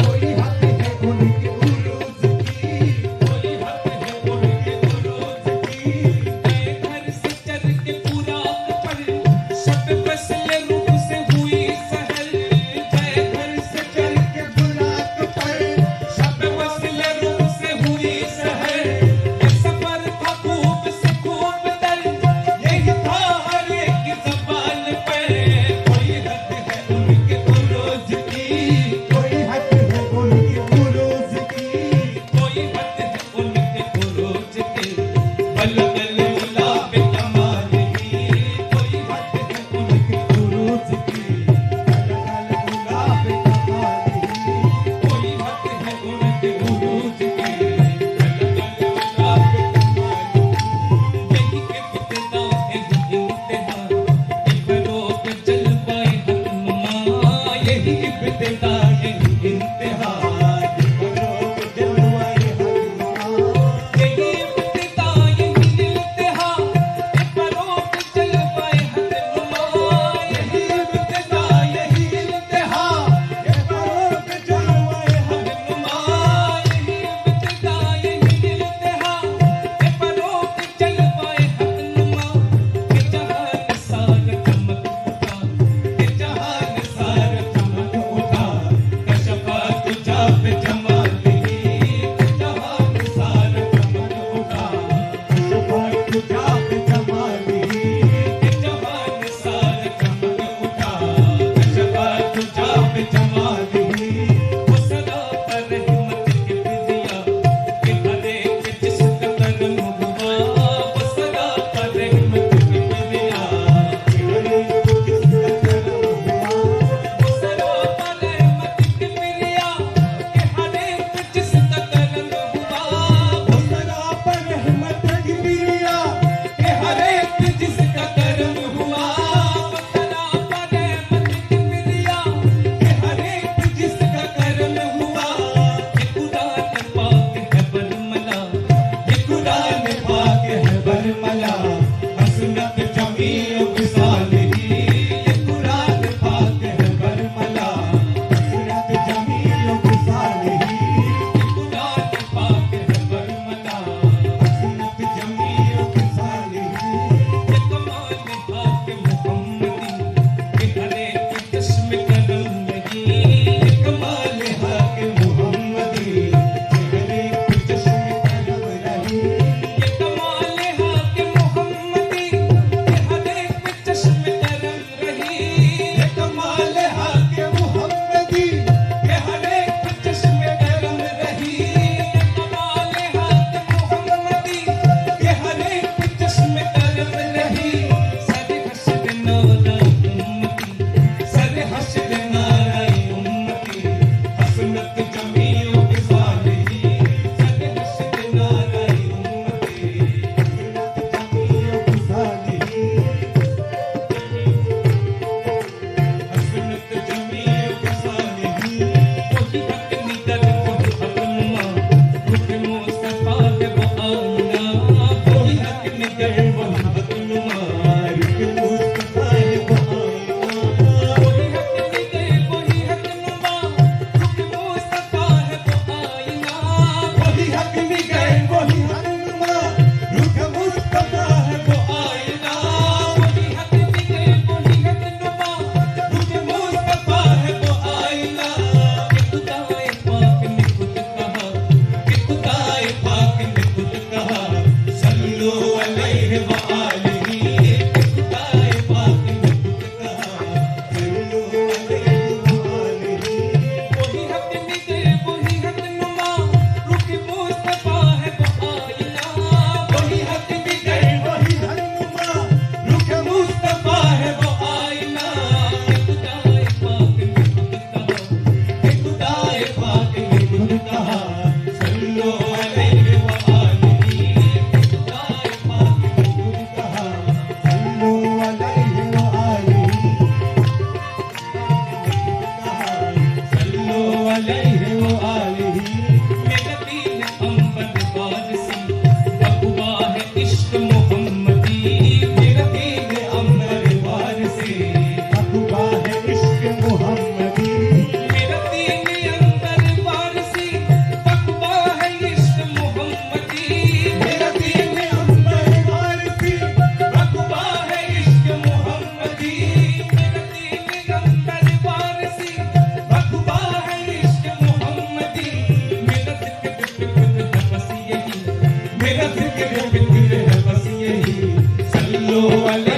कोई हद है उनके उरूज की, कोई हद है उनके उरूज की। घर से चल के पूरा पर शब फसले रूप से हुई सहल। घर से चल के बुराक पर शब फसले रूप से हुई सहल। ये सफर था खूब से खूब दर, यही था हर एक ज़बान पे। कोई हद है उनके उरूज की, कोई हद है उनके उरूज की। कोई हद है उनके उरूज की, बलगल उला पे कमाल ही। कोई हद है उनके उरूज की अलग गुलाब कमाली। कोई हद है उनके उरूज की, बलगल उला पे कमाल। यही इब्तिदा है इंतहा, इबरों के जलवाए हकनुमा। यही इब्तिदा है इंतहा, बरों के जलवाए हकनुमा। यही इब्तिदा यही इंतहा, इबरों के जलवाए हकनुमा। यही इब्तिदा यही इंतहा, ये बरों के जलवाए हकनुमा। यही इब्तिदा यही इंतहा, इबरों के जलवाए हकनुमा। कि जहान सारा चमक उठा, कि जहान सारा चमक उठा। कशफा तुझा पे जमाली, कि जहान सारा चमक उठा। शफाअत तुझा पे जमाली। कि जहान सारा चमक उठा। कशफा तुझा पे जमाली। वो सदा पर रहमत की बिदिया, कि हर एक जिसका कर्म हुआ। वो सदा पर रहमत की बिदिया, हरे जिसका कर्म हुआ। वो सदा पर रहमत की बिदिया, कि हर एक जिसका कर्म हुआ। वो सदा पर रहमत की बिरिया। कि हर एक जिसका कर्म हुआ। वो सदा पर रहमत की बिदिया, कि हर एक जिसका कर्म हुआ। ये कुरान पाक है बरमला, ये कुरान पाक है बरमला। हसनत जमील विसालिही, ये कुरान पाक है बरमला। हसरत जमील गुसालिही। ये कुरान पाक है बरमला। हसरत जमील गुसालिही। ये कमाल हाक मुहम्मदी, कि हर एक चश्म करम नहीं। ये कमाल हाक मुहम्मदी चेहरे पे चश्मे करम रही। ये कमाल हाक मुहम्मदी, कि हर एक वाले